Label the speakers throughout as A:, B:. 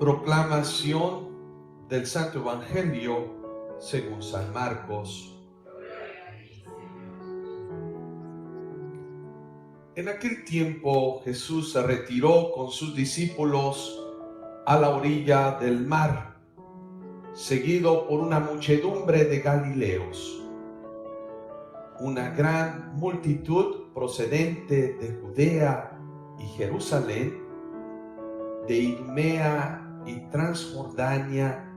A: Proclamación del Santo Evangelio según San Marcos. En aquel tiempo Jesús se retiró con sus discípulos a la orilla del mar, seguido por una muchedumbre de galileos. Una gran multitud procedente de Judea y Jerusalén, de Idumea y Transjordania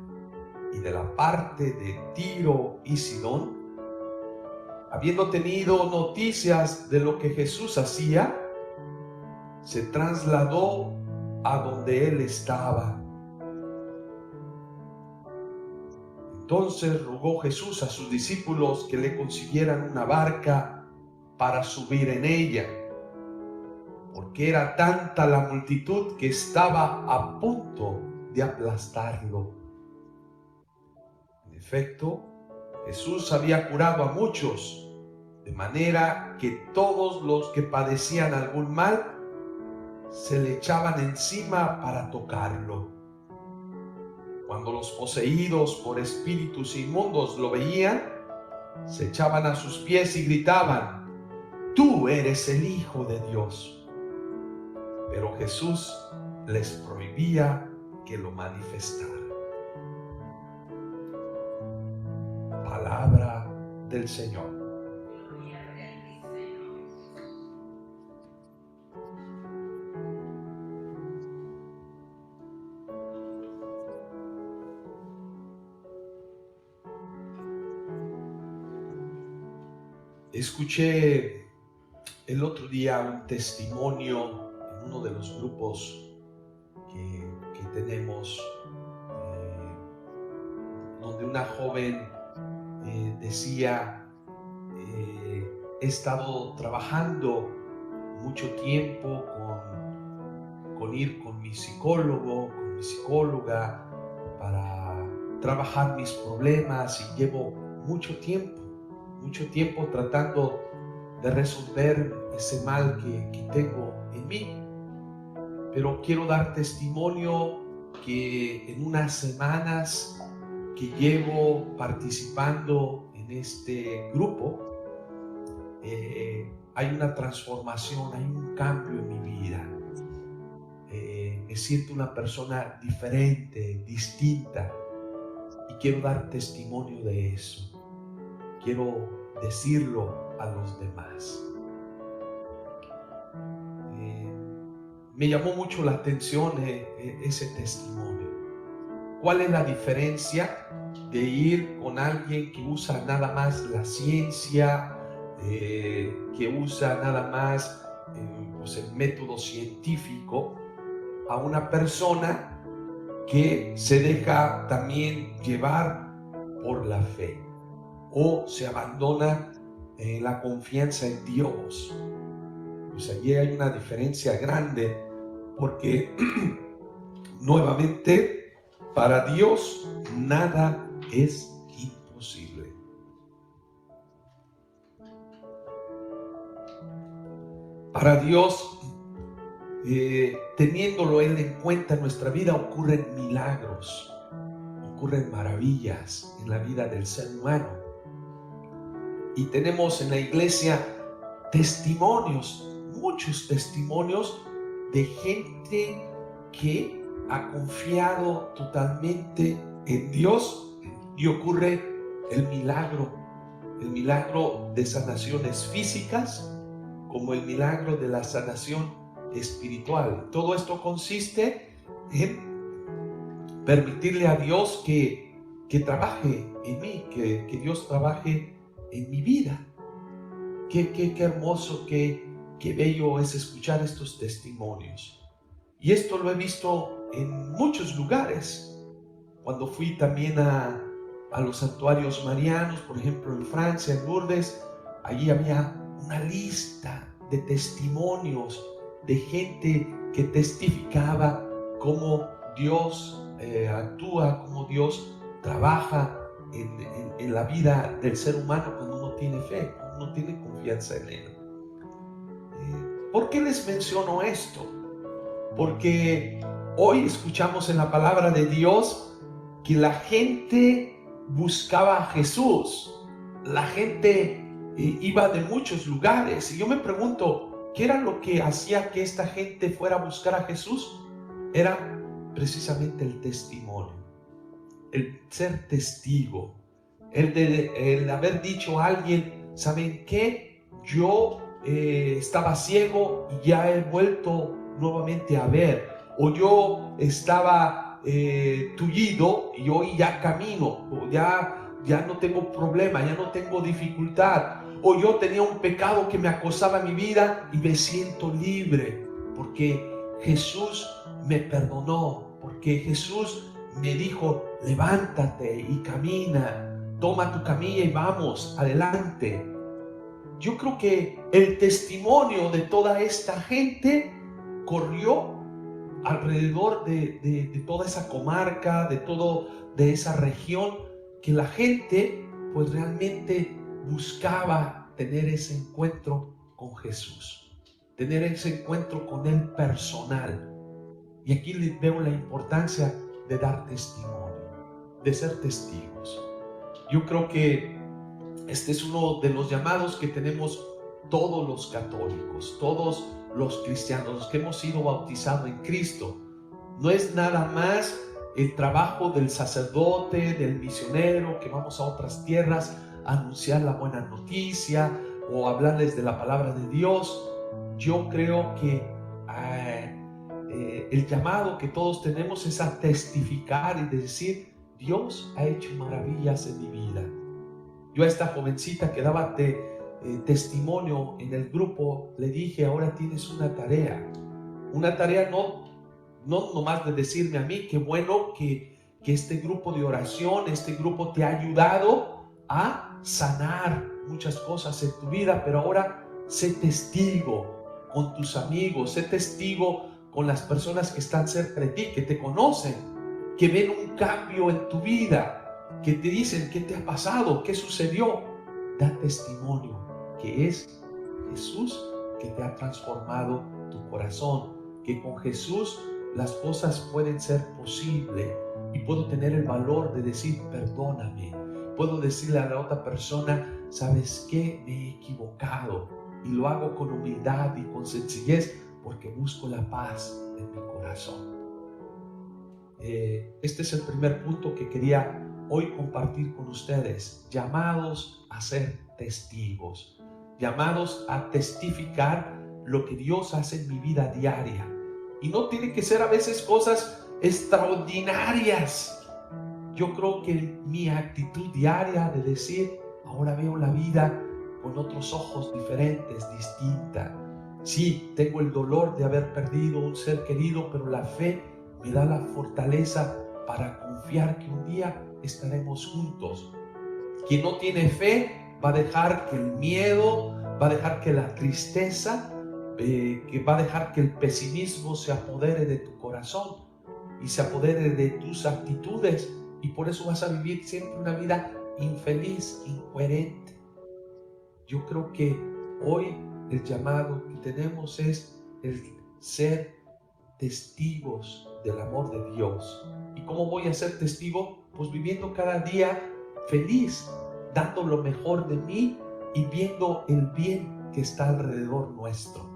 A: y de la parte de Tiro y Sidón, habiendo tenido noticias de lo que Jesús hacía, se trasladó a donde él estaba. Entonces rogó Jesús a sus discípulos que le consiguieran una barca para subir en ella, porque era tanta la multitud que estaba a punto de aplastarlo. En efecto, Jesús había curado a muchos, de manera que todos los que padecían algún mal se le echaban encima para tocarlo. Cuando los poseídos por espíritus inmundos lo veían, se echaban a sus pies y gritaban: «Tú eres el Hijo de Dios». Pero Jesús les prohibía que lo manifestara. Palabra del Señor. Escuché el otro día un testimonio en uno de los grupos que tenemos, donde una joven decía: he estado trabajando mucho tiempo con ir con mi psicólogo, con mi psicóloga, para trabajar mis problemas, y llevo mucho tiempo tratando de resolver ese mal que tengo en mí. Pero quiero dar testimonio que en unas semanas que llevo participando en este grupo, hay una transformación, hay un cambio en mi vida. Me siento una persona diferente, distinta, y quiero dar testimonio de eso. Quiero decirlo a los demás. Me llamó mucho la atención ese testimonio. ¿Cuál es la diferencia de ir con alguien que usa nada más la ciencia, que usa nada más pues el método científico, a una persona que se deja también llevar por la fe, o se abandona en la confianza en Dios? Pues allí hay una diferencia grande, porque nuevamente, para Dios nada es imposible. Para Dios, teniéndolo Él en cuenta en nuestra vida, ocurren milagros, ocurren maravillas en la vida del ser humano. Y tenemos en la iglesia testimonios, muchos testimonios de gente que ha confiado totalmente en Dios, y ocurre el milagro de sanaciones físicas, como el milagro de la sanación espiritual. Todo esto consiste en permitirle a Dios que trabaje en mí, que Dios trabaje en mi vida. Qué hermoso, qué bello es escuchar estos testimonios. Y esto lo he visto en muchos lugares. Cuando fui también a los santuarios marianos, por ejemplo en Francia, en Lourdes, allí había una lista de testimonios de gente que testificaba cómo Dios actúa, cómo Dios trabaja en la vida del ser humano cuando uno tiene fe, cuando uno tiene confianza en Él. ¿Por qué les menciono esto? Porque Hoy escuchamos en la palabra de Dios que la gente buscaba a Jesús. La gente iba de muchos lugares. Y yo me pregunto, ¿qué era lo que hacía que esta gente fuera a buscar a Jesús? Era precisamente el testimonio, el ser testigo, el haber dicho a alguien, ¿saben qué? Yo estaba ciego y ya he vuelto nuevamente a ver. O yo estaba tullido y hoy ya camino. O ya no tengo problema, ya no tengo dificultad. O yo tenía un pecado que me acosaba mi vida y me siento libre porque Jesús me perdonó, porque Jesús me dijo, levántate y camina, toma tu camilla y vamos adelante. Yo creo que el testimonio de toda esta gente corrió alrededor de toda esa comarca, de esa región, que la gente pues realmente buscaba tener ese encuentro con Jesús, tener ese encuentro con Él personal. Y aquí les veo la importancia de dar testimonio, de ser testigos. Yo creo que este es uno de los llamados que tenemos todos los católicos, todos los cristianos, los que hemos sido bautizados en Cristo. No es nada más el trabajo del sacerdote, del misionero, que vamos a otras tierras a anunciar la buena noticia o hablarles de la palabra de Dios. Yo creo que el llamado que todos tenemos es a testificar y decir, Dios ha hecho maravillas en mi vida. Yo a esta jovencita que daba testimonio en el grupo, le dije, ahora tienes una tarea no nomás de decirme a mí, qué bueno que este grupo de oración, este grupo te ha ayudado a sanar muchas cosas en tu vida, pero ahora sé testigo con tus amigos, sé testigo con las personas que están cerca de ti, que te conocen, que ven un cambio en tu vida, que te dicen qué te ha pasado, qué sucedió. Da testimonio que es Jesús que te ha transformado tu corazón, que con Jesús las cosas pueden ser posibles y puedo tener el valor de decir perdóname, puedo decirle a la otra persona, ¿sabes qué? Me he equivocado y lo hago con humildad y con sencillez porque busco la paz en mi corazón. Este es el primer punto que quería hoy compartir con ustedes, llamados a ser testigos, llamados a testificar lo que Dios hace en mi vida diaria. Y no tiene que ser a veces cosas extraordinarias. Yo creo que mi actitud diaria de decir, ahora veo la vida con otros ojos diferentes, distinta. Sí, tengo el dolor de haber perdido un ser querido, pero la fe me da la fortaleza para confiar que un día estaremos juntos. Quien no tiene fe va a dejar que el miedo, va a dejar que la tristeza, que va a dejar que el pesimismo se apodere de tu corazón y se apodere de tus actitudes, y por eso vas a vivir siempre una vida infeliz, incoherente. Yo creo que hoy el llamado que tenemos es el ser testigos del amor de Dios. ¿Y cómo voy a ser testigo? Pues viviendo cada día feliz, dando lo mejor de mí y viendo el bien que está alrededor nuestro.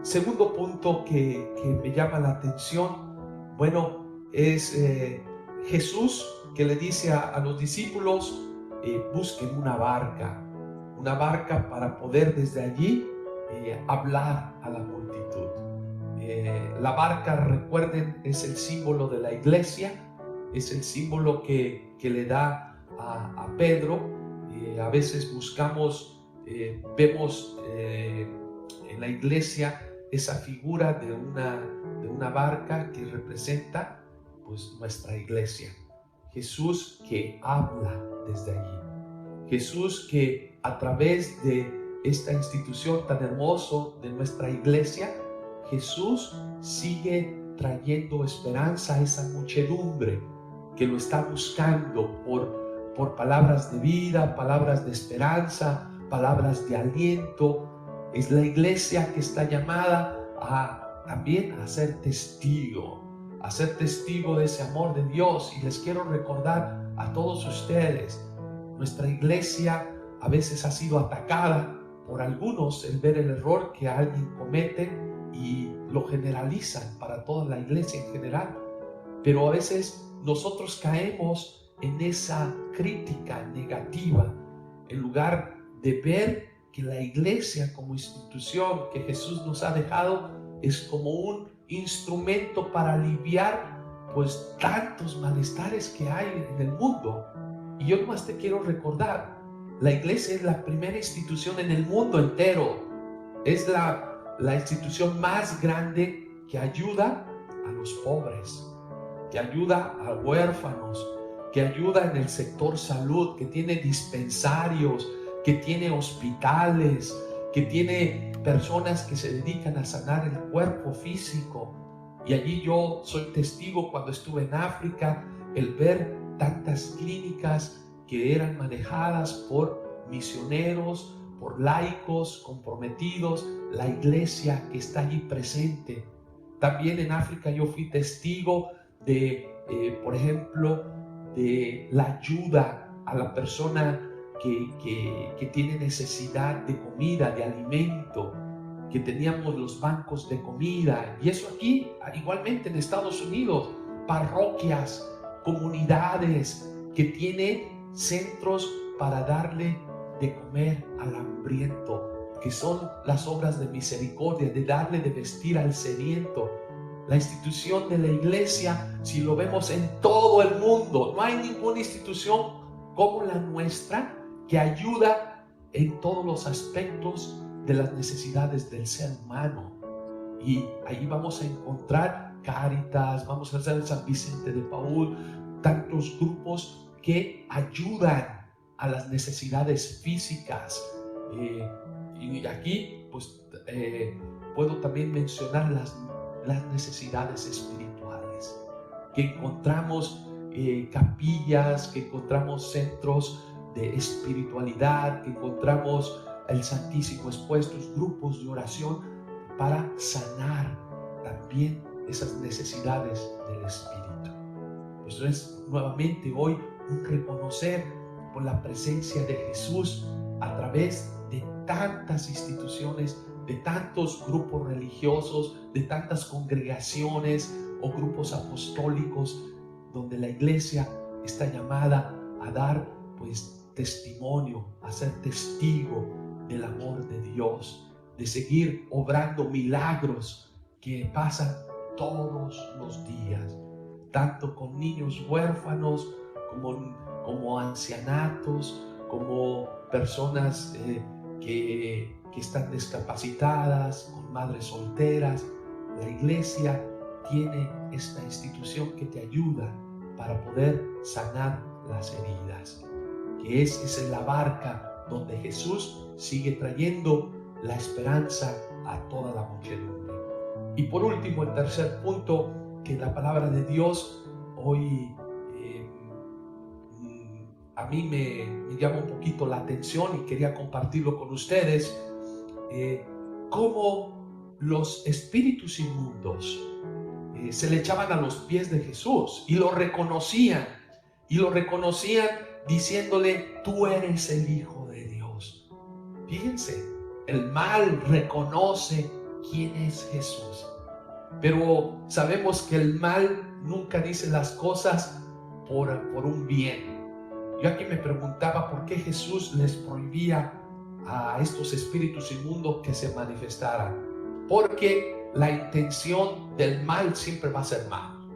A: Segundo punto que me llama la atención, bueno, es Jesús que le dice a los discípulos, busquen una barca para poder desde allí hablar a la multitud. La barca, recuerden, es el símbolo de la iglesia, es el símbolo que le da a Pedro. A veces buscamos, vemos en la iglesia esa figura de una barca que representa pues nuestra iglesia. Jesús que habla desde allí. Jesús que a través de esta institución tan hermosa de nuestra iglesia, Jesús sigue trayendo esperanza a esa muchedumbre que lo está buscando por palabras de vida, palabras de esperanza, palabras de aliento. Es la iglesia que está llamada a también a ser testigo de ese amor de Dios. Y les quiero recordar a todos ustedes, nuestra iglesia a veces ha sido atacada por algunos el ver el error que alguien comete y lo generalizan para toda la iglesia en general. Pero a veces nosotros caemos en esa crítica negativa en lugar de ver que la iglesia como institución que Jesús nos ha dejado es como un instrumento para aliviar pues tantos malestares que hay en el mundo. Y yo nomás te quiero recordar, la iglesia es la primera institución en el mundo entero, es la institución más grande que ayuda a los pobres, que ayuda a huérfanos, que ayuda en el sector salud, que tiene dispensarios, que tiene hospitales, que tiene personas que se dedican a sanar el cuerpo físico. Y allí yo soy testigo cuando estuve en África, el ver tantas clínicas que eran manejadas por misioneros, por laicos comprometidos, la iglesia que está allí presente. También en África yo fui testigo de, por ejemplo, de la ayuda a la persona que tiene necesidad de comida, de alimento, que teníamos los bancos de comida. Y eso aquí, igualmente en Estados Unidos, parroquias, comunidades que tienen centros para darle de comer al hambriento, que son las obras de misericordia, de darle de vestir al sediento. La institución de la iglesia, si lo vemos en todo el mundo, no hay ninguna institución como la nuestra que ayuda en todos los aspectos de las necesidades del ser humano. Y ahí vamos a encontrar Cáritas, vamos a hacer San Vicente de Paúl, tantos grupos que ayudan a las necesidades físicas. Y aquí pues puedo también mencionar las necesidades espirituales, que encontramos capillas, que encontramos centros de espiritualidad, que encontramos el Santísimo expuestos, grupos de oración para sanar también esas necesidades del espíritu. Pues es nuevamente hoy un reconocer por la presencia de Jesús a través de tantas instituciones, de tantos grupos religiosos, de tantas congregaciones o grupos apostólicos, donde la iglesia está llamada a dar pues testimonio, a ser testigo del amor de Dios, de seguir obrando milagros que pasan todos los días, tanto con niños huérfanos como ancianatos, como personas que están discapacitadas, con madres solteras. La iglesia tiene esta institución que te ayuda para poder sanar las heridas, que es la barca donde Jesús sigue trayendo la esperanza a toda la muchedumbre. Y por último, el tercer punto, que la palabra de Dios hoy a mí me llama un poquito la atención y quería compartirlo con ustedes, cómo los espíritus inmundos se le echaban a los pies de Jesús y lo reconocían diciéndole: tú eres el Hijo de Dios. Fíjense, el mal reconoce quién es Jesús, pero sabemos que el mal nunca dice las cosas por un bien. Yo aquí me preguntaba por qué Jesús les prohibía a estos espíritus inmundos que se manifestaran, porque la intención del mal siempre va a ser mal.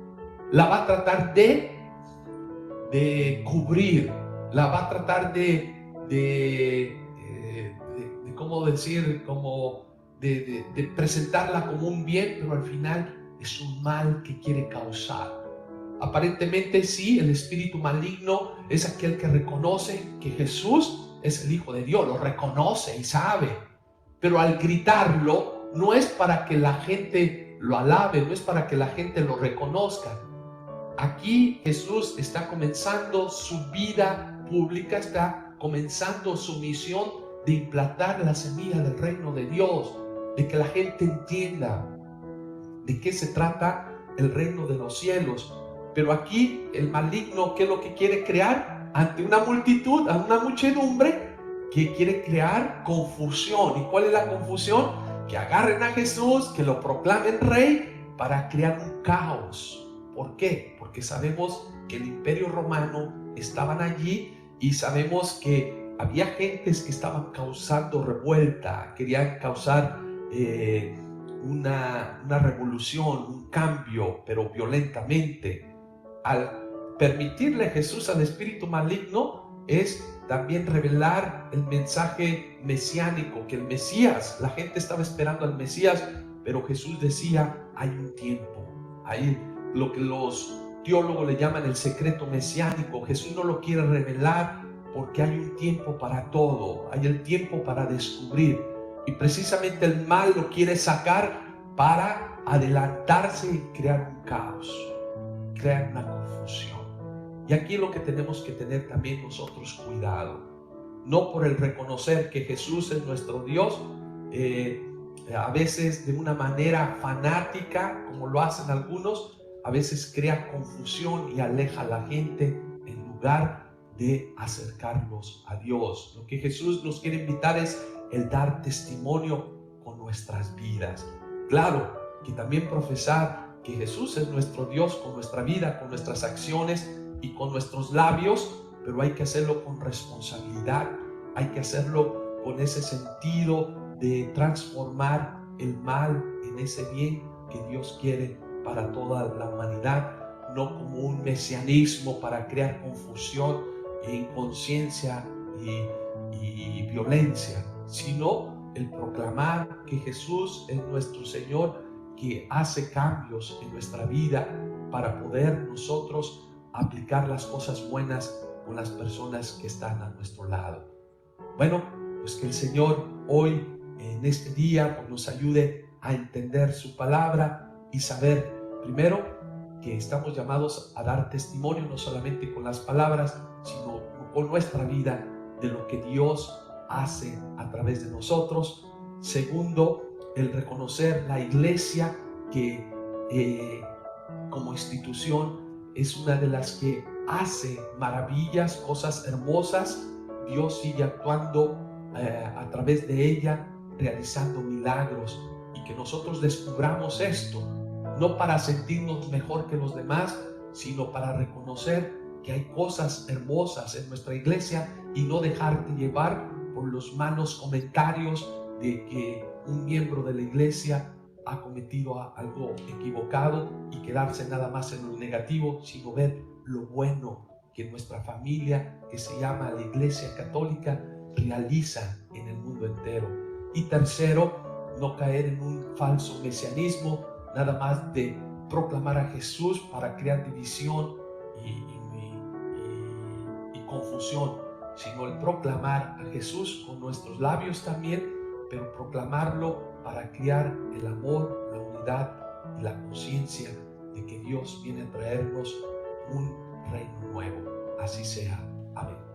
A: La va a tratar de cubrir, la va a tratar ¿cómo decir? De presentarla como un bien, pero al final es un mal que quiere causar. Aparentemente sí, el espíritu maligno es aquel que reconoce que Jesús es el Hijo de Dios, lo reconoce y sabe, pero al gritarlo no es para que la gente lo alabe, no es para que la gente lo reconozca. Aquí Jesús está comenzando su vida pública, está comenzando su misión de implantar la semilla del reino de Dios, de que la gente entienda de qué se trata el reino de los cielos. Pero aquí el maligno, ¿qué es lo que quiere crear? Ante una multitud, a una muchedumbre, que quiere crear confusión. ¿Y cuál es la confusión? Que agarren a Jesús, que lo proclamen rey, para crear un caos. ¿Por qué? Porque sabemos que el Imperio Romano estaban allí y sabemos que había gentes que estaban causando revuelta, querían causar una revolución, un cambio, pero violentamente. Al permitirle a Jesús al espíritu maligno es también revelar el mensaje mesiánico, que el Mesías, la gente estaba esperando al Mesías, pero Jesús decía, hay un tiempo, hay lo que los teólogos le llaman el secreto mesiánico. Jesús no lo quiere revelar porque hay un tiempo para todo, hay el tiempo para descubrir, y precisamente el mal lo quiere sacar para adelantarse y crear un caos, crear una confusión. Y aquí lo que tenemos que tener también nosotros cuidado, no por el reconocer que Jesús es nuestro Dios, a veces de una manera fanática, como lo hacen algunos, a veces crea confusión y aleja a la gente en lugar de acercarnos a Dios. Lo que Jesús nos quiere invitar es el dar testimonio con nuestras vidas. Claro que también profesar que Jesús es nuestro Dios con nuestra vida, con nuestras acciones y con nuestros labios, pero hay que hacerlo con responsabilidad, hay que hacerlo con ese sentido de transformar el mal en ese bien que Dios quiere para toda la humanidad, no como un mesianismo para crear confusión e inconsciencia y violencia, sino el proclamar que Jesús es nuestro Señor, que hace cambios en nuestra vida para poder nosotros aplicar las cosas buenas con las personas que están a nuestro lado. Bueno, pues que el Señor hoy, en este día, pues nos ayude a entender su palabra y saber, primero, que estamos llamados a dar testimonio no solamente con las palabras, sino con nuestra vida de lo que Dios hace a través de nosotros. Segundo, el reconocer la iglesia que como institución es una de las que hace maravillas, cosas hermosas. Dios sigue actuando a través de ella, realizando milagros, y que nosotros descubramos esto, no para sentirnos mejor que los demás, sino para reconocer que hay cosas hermosas en nuestra iglesia y no dejarte llevar por los malos comentarios de que un miembro de la iglesia ha cometido algo equivocado y quedarse nada más en lo negativo, sino ver lo bueno que nuestra familia, que se llama la Iglesia Católica, realiza en el mundo entero. Y tercero, no caer en un falso mesianismo, nada más de proclamar a Jesús para crear división y confusión, sino el proclamar a Jesús con nuestros labios también, pero proclamarlo para crear el amor, la unidad y la conciencia de que Dios viene a traernos un reino nuevo. Así sea. Amén.